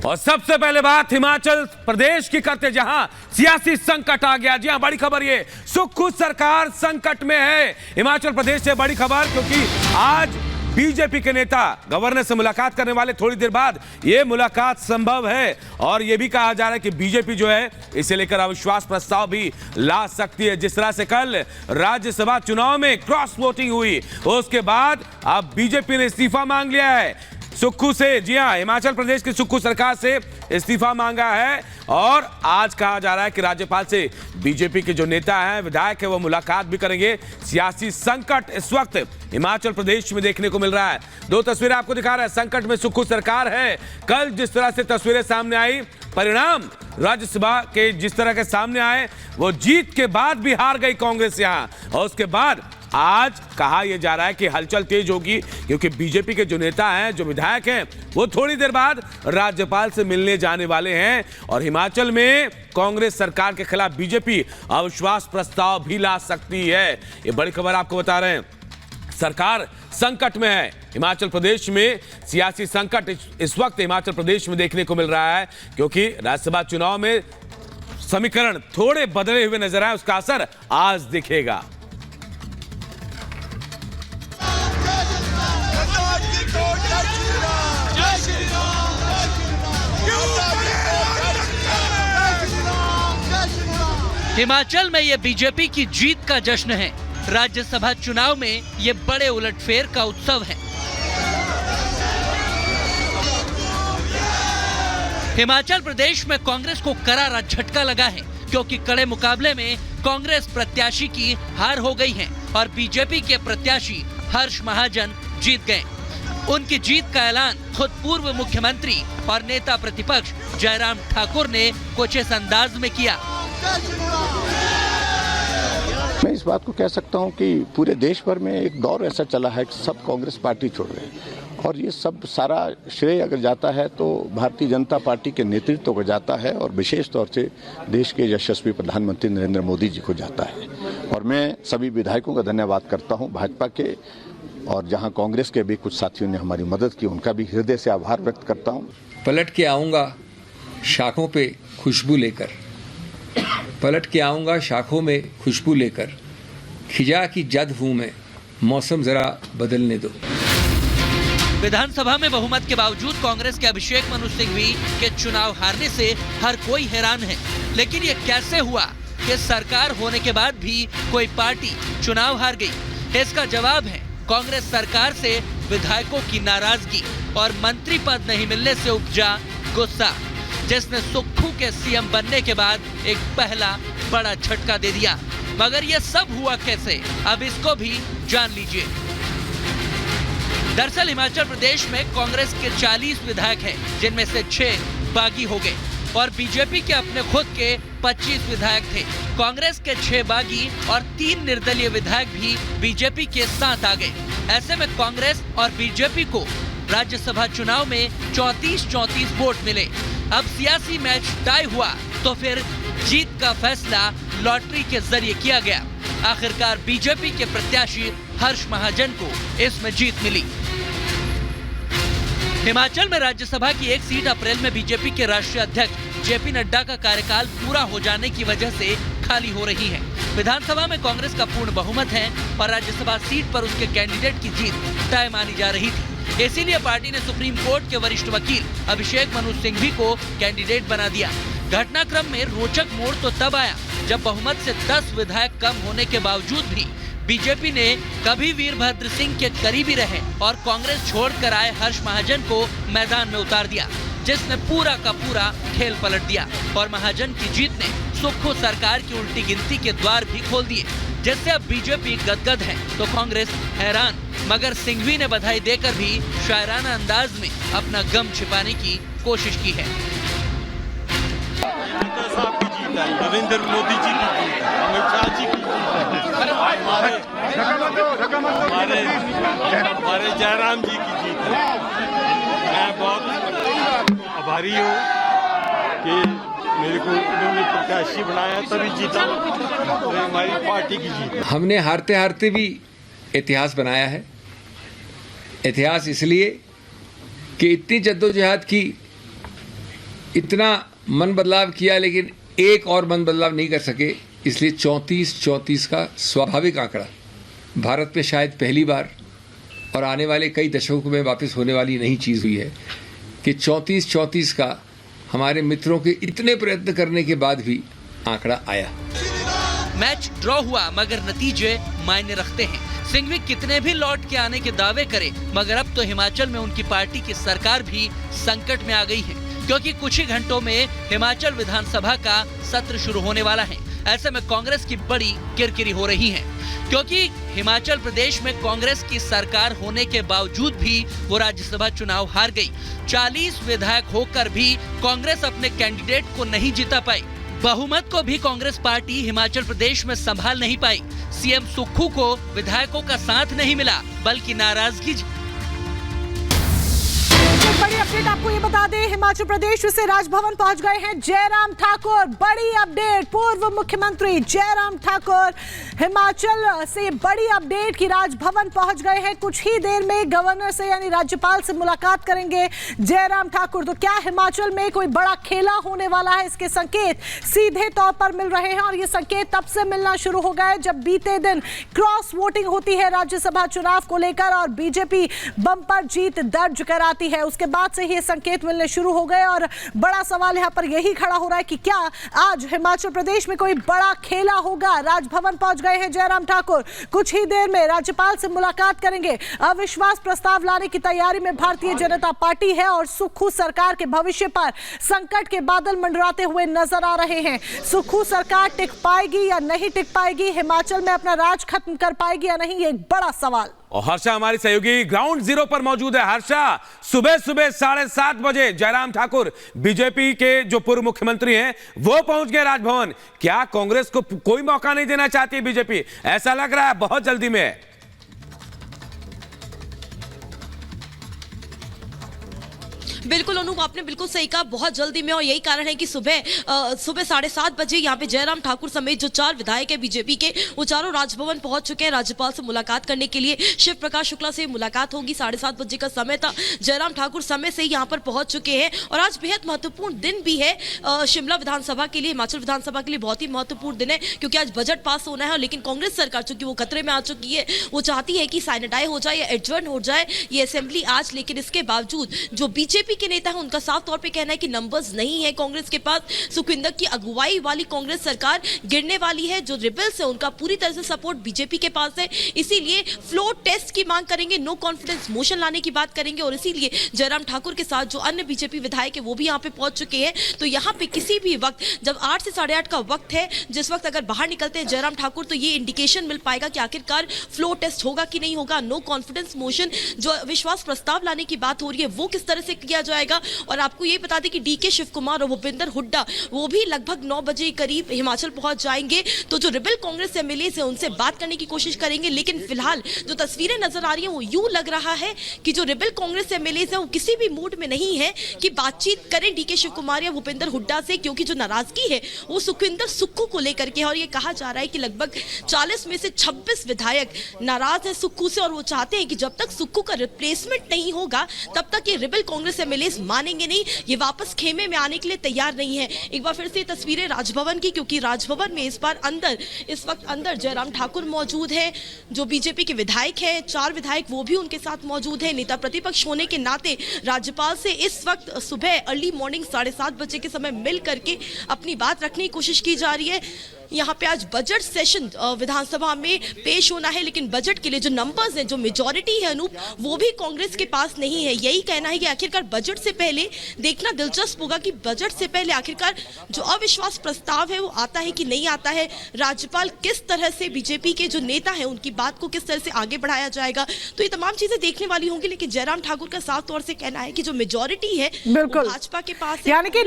और सबसे पहले बात हिमाचल प्रदेश की करते, जहां सियासी संकट आ गया। जी हां, बड़ी खबर ये, सुक्खू सरकार संकट में है। हिमाचल प्रदेश से बड़ी खबर, क्योंकि आज बीजेपी के नेता गवर्नर से मुलाकात करने वाले। थोड़ी देर बाद यह मुलाकात संभव है और यह भी कहा जा रहा है कि बीजेपी जो है इसे लेकर अविश्वास प्रस्ताव भी ला सकती है। जिस तरह से कल राज्यसभा चुनाव में क्रॉस वोटिंग हुई, उसके बाद अब बीजेपी ने इस्तीफा मांग लिया है सुक्खू से। जी हां, हिमाचल प्रदेश की सुक्खू सरकार से इस्तीफा मांगा है और आज कहा जा रहा है कि राज्यपाल से बीजेपी के जो नेता हैं, विधायक है, वो मुलाकात भी करेंगे। सियासी संकट इस वक्त हिमाचल प्रदेश में देखने को मिल रहा है। दो तस्वीरें आपको दिखा रहा है, संकट में सुक्खू सरकार है। कल जिस तरह से तस्वीरें सामने आई, परिणाम राज्यसभा के जिस तरह के सामने आए, वो जीत के बाद भी हार गई कांग्रेस यहां, और उसके बाद आज कहा यह जा रहा है कि हलचल तेज होगी, क्योंकि बीजेपी के जो नेता हैं, जो विधायक हैं, वो थोड़ी देर बाद राज्यपाल से मिलने जाने वाले हैं और हिमाचल में कांग्रेस सरकार के खिलाफ बीजेपी अविश्वास प्रस्ताव भी ला सकती है। ये बड़ी खबर आपको बता रहे हैं। सरकार संकट में है। हिमाचल प्रदेश में सियासी संकट इस वक्त हिमाचल प्रदेश में देखने को मिल रहा है, क्योंकि राज्यसभा चुनाव में समीकरण थोड़े बदले हुए नजर आए, उसका असर आज दिखेगा। हिमाचल में ये बीजेपी की जीत का जश्न है। राज्यसभा चुनाव में ये बड़े उलटफेर का उत्सव है। हिमाचल प्रदेश में कांग्रेस को करारा झटका लगा है, क्योंकि कड़े मुकाबले में कांग्रेस प्रत्याशी की हार हो गई है और बीजेपी के प्रत्याशी हर्ष महाजन जीत गए। उनकी जीत का ऐलान खुद पूर्व मुख्यमंत्री और नेता प्रतिपक्ष जयराम ठाकुर ने कुछ इस अंदाज में किया। मैं इस बात को कह सकता हूं कि पूरे देश भर में एक दौर ऐसा चला है कि सब कांग्रेस पार्टी छोड़ रहे हैं, और ये सब सारा श्रेय अगर जाता है तो भारतीय जनता पार्टी के नेतृत्व को जाता है, और विशेष तौर से देश के यशस्वी प्रधानमंत्री नरेंद्र मोदी जी को जाता है। और मैं सभी विधायकों का धन्यवाद करता हूं, भाजपा के, और जहां कांग्रेस के भी कुछ साथियों ने हमारी मदद की, उनका भी हृदय से आभार व्यक्त करता हूं। पलट के आऊँगा शाखों पे खुशबू लेकर, पलट के आऊँगा शाखों में खुशबू लेकर, खिजा की जद हूँ मैं, मौसम जरा बदलने दो। विधानसभा में बहुमत के बावजूद कांग्रेस के अभिषेक मनु सिंघवी के चुनाव हारने से हर कोई हैरान है। लेकिन ये कैसे हुआ कि सरकार होने के बाद भी कोई पार्टी चुनाव हार गई? इसका जवाब है कांग्रेस सरकार से विधायकों की नाराजगी और मंत्री पद नहीं मिलने से उपजा गुस्सा, जिसने सुक्खू के सीएम बनने के बाद एक पहला बड़ा झटका दे दिया। मगर यह सब हुआ कैसे, अब इसको भी जान लीजिए। दरअसल हिमाचल प्रदेश में कांग्रेस के 40 विधायक हैं, जिनमें से 6 बागी हो गए और बीजेपी के अपने खुद के 25 विधायक थे। कांग्रेस के 6 बागी और 3 निर्दलीय विधायक भी बीजेपी के साथ आ गए। ऐसे में कांग्रेस और बीजेपी को राज्यसभा चुनाव में 34-34 वोट मिले। अब सियासी मैच टाई हुआ तो फिर जीत का फैसला लॉटरी के जरिए किया गया। आखिरकार बीजेपी के प्रत्याशी हर्ष महाजन को इसमें जीत मिली। हिमाचल में राज्यसभा की एक सीट अप्रैल में बीजेपी के राष्ट्रीय अध्यक्ष जेपी नड्डा का कार्यकाल पूरा हो जाने की वजह से खाली हो रही है। विधानसभा में कांग्रेस का पूर्ण बहुमत है और राज्यसभा सीट पर उसके कैंडिडेट की जीत तय मानी जा रही थी। इसीलिए पार्टी ने सुप्रीम कोर्ट के वरिष्ठ वकील अभिषेक मनु सिंघवी को कैंडिडेट बना दिया। घटनाक्रम में रोचक मोड़ तो तब आया जब बहुमत से 10 विधायक कम होने के बावजूद भी बीजेपी ने कभी वीरभद्र सिंह के करीबी रहे और कांग्रेस छोड़कर आए हर्ष महाजन को मैदान में उतार दिया, जिसने पूरा का पूरा खेल पलट दिया। और महाजन की जीत ने सुक्खू सरकार की उल्टी गिनती के द्वार भी खोल दिए, जिससे अब बीजेपी गदगद है तो कांग्रेस हैरान। मगर सिंघवी ने बधाई देकर भी शायराना अंदाज में अपना गम छिपाने की कोशिश की है। नरेंद्र मोदी जी की जीत है, अमित शाह जी की जीत है, हमारे जयराम जी की जीत है। मैं बहुत आभारी हूँ कि मेरे को उन्होंने प्रत्याशी बनाया तभी जीता, तो हमारी पार्टी की जीत। हमने हारते हारते भी इतिहास बनाया है। इतिहास इसलिए कि इतनी जद्दोजहद की, इतना मन बदलाव किया, लेकिन एक और मन बदलाव नहीं कर सके, इसलिए 34-34 का स्वाभाविक आंकड़ा भारत में शायद पहली बार और आने वाले कई दशकों में वापस होने वाली नई चीज़ हुई है कि 34-34 का हमारे मित्रों के इतने प्रयत्न करने के बाद भी आंकड़ा आया। मैच ड्रॉ हुआ मगर नतीजे मायने रखते हैं। सिंघवी कितने भी लौट के आने के दावे करे, मगर अब तो हिमाचल में उनकी पार्टी की सरकार भी संकट में आ गई है, क्योंकि कुछ ही घंटों में हिमाचल विधानसभा का सत्र शुरू होने वाला है। ऐसे में कांग्रेस की बड़ी किरकिरी हो रही है, क्योंकि हिमाचल प्रदेश में कांग्रेस की सरकार होने के बावजूद भी वो राज्यसभा चुनाव हार गई। 40 विधायक होकर भी कांग्रेस अपने कैंडिडेट को नहीं जिता पाई। बहुमत को भी कांग्रेस पार्टी हिमाचल प्रदेश में संभाल नहीं पाई। सीएम सुक्खू को विधायकों का साथ नहीं मिला, बल्कि नाराजगी। बड़ी अपडेट आपको ये बता दें, हिमाचल प्रदेश से राजभवन पहुंच गए हैं जयराम ठाकुर। बड़ी अपडेट, पूर्व मुख्यमंत्री जयराम ठाकुर हिमाचल से बड़ी अपडेट कि राजभवन पहुंच गए हैं। कुछ ही देर में गवर्नर से यानी राज्यपाल से मुलाकात करेंगे जयराम ठाकुर। तो क्या हिमाचल में कोई बड़ा खेला होने वाला है, इसके संकेत सीधे तौर पर मिल रहे हैं। और ये संकेत तब से मिलना शुरू हो गए जब बीते दिन क्रॉस वोटिंग होती है राज्यसभा चुनाव को लेकर और बीजेपी बम्पर जीत दर्ज कराती है। उसके बाद से ही संकेत मिलने शुरू हो गए और बड़ा सवाल यहां पर यही खड़ा हो रहा है कि क्या आज हिमाचल प्रदेश में कोई बड़ा खेला होगा। राजभवन पहुंच गए हैं जयराम ठाकुर, कुछ ही देर में राज्यपाल से मुलाकात करेंगे। अविश्वास प्रस्ताव लाने की तैयारी में भारतीय जनता पार्टी है और सुक्खू सरकार के भविष्य पर संकट के बादल मंडराते हुए नजर आ रहे हैं। सुक्खू सरकार टिक पाएगी या नहीं टिक पाएगी, हिमाचल में अपना राज खत्म कर पाएगी या नहीं, ये एक बड़ा सवाल। और हर्षा हमारी सहयोगी ग्राउंड जीरो पर मौजूद है। हर्षा, सुबह 7:30 बजे जयराम ठाकुर बीजेपी के जो पूर्व मुख्यमंत्री हैं वो पहुंच गए राजभवन। क्या कांग्रेस को कोई मौका नहीं देना चाहती है बीजेपी? ऐसा लग रहा है बहुत जल्दी में है। बिल्कुल अनूप, आपने बिल्कुल सही कहा, बहुत जल्दी में। और यही कारण है कि सुबह 7:30 बजे यहाँ पे जयराम ठाकुर समेत जो 4 विधायक है बीजेपी के, वो चारों राजभवन पहुंच चुके हैं राज्यपाल से मुलाकात करने के लिए। शिव प्रकाश शुक्ला से मुलाकात होगी, 7:30 बजे का समय था। जयराम ठाकुर समय से ही यहाँ पर पहुंच चुके हैं और आज बेहद महत्वपूर्ण दिन भी है शिमला विधानसभा के लिए, हिमाचल विधानसभा के लिए बहुत ही महत्वपूर्ण दिन है, क्योंकि आज बजट पास होना है। लेकिन कांग्रेस सरकार चूंकि वो खतरे में आ चुकी है, वो चाहती है कि साइनेडाइज हो जाए या एडजर्न हो जाए ये असेंबली आज। लेकिन इसके बावजूद जो बीजेपी के नेता है उनका साफ तौर पे कहना है कि नंबर्स नहीं है कांग्रेस के पास। सुखविंदर की अगुवाई वाली कांग्रेस सरकार गिरने वाली है। जो रिबल्स है उनका पूरी तरह से सपोर्ट बीजेपी के पास है, इसीलिए फ्लोर टेस्ट की मांग करेंगे, नो कॉन्फिडेंस मोशन लाने की बात करेंगे। और इसीलिए जयराम ठाकुर के साथ जो अन्य बीजेपी विधायक है वो भी यहाँ पे पहुंच चुके हैं। तो यहाँ पे किसी भी वक्त, जब 8 से 8:30 का वक्त है, जिस वक्त अगर बाहर निकलते हैं जयराम ठाकुर, तो ये इंडिकेशन मिल पाएगा कि आखिरकार फ्लोर टेस्ट होगा कि नहीं होगा। नो कॉन्फिडेंस मोशन, जो विश्वास प्रस्ताव लाने की बात हो रही है, वो किस तरह से किया जाएगा। और आपको ये बता दें कि डीके शिव कुमार और भूपेंद्र हुड्डा वो भी लगभग 9 बजे करीब हिमाचल पहुंच जाएंगे। तो जो रिबल कांग्रेस एमएलए से उनसे बात करने की कोशिश करेंगे। लेकिन फिलहाल जो तस्वीरें नजर आ रही हैं वो यूं लग रहा है कि जो रिबल कांग्रेस एमएलए है वो किसी भी मूड में नहीं है कि बातचीत करें डीके शिव कुमार या भूपेंद्र हुड्डा से, क्योंकि जो नाराजगी है वो सुखविंदर सुक्खू को लेकर के है। और ये कहा जा रहा है कि लगभग 40 में से 26 विधायक नाराज है सुक्खू से और वो चाहते हैं कि जब तक सुक्खू का रिप्लेसमेंट नहीं होगा तब तक ये रिबल कांग्रेस एमएलए मानेंगे नहीं, ये वापस खेमे में आने के लिए तैयार नहीं है। एक बार फिर से तस्वीरें राजभवन की, क्योंकि राजभवन में इस बार इस वक्त अंदर जयराम ठाकुर मौजूद है। जो बीजेपी के विधायक हैं, 4 विधायक, वो भी उनके साथ मौजूद है। नेता प्रतिपक्ष होने के नाते राज्यपाल से इस वक्त सुबह अर्ली मॉर्निंग 7:30 बजे के समय मिल करके अपनी बात रखने की कोशिश की जा रही है। यहाँ पे आज बजट सेशन विधानसभा में पेश होना है, लेकिन बजट के लिए जो नंबर्स हैं, जो मेजॉरिटी है अनूप, वो भी कांग्रेस के पास नहीं है। यही कहना है कि आखिरकार बजट से पहले देखना दिलचस्प होगा कि बजट से पहले आखिरकार जो अविश्वास प्रस्ताव है वो आता है कि नहीं आता है। राज्यपाल किस तरह से, बीजेपी के जो नेता है उनकी बात को किस तरह से आगे बढ़ाया जाएगा, तो ये तमाम चीजें देखने वाली होंगी। लेकिन जयराम ठाकुर का साफ तौर से कहना है कि जो मेजॉरिटी है वो भाजपा के पास है। यानी कि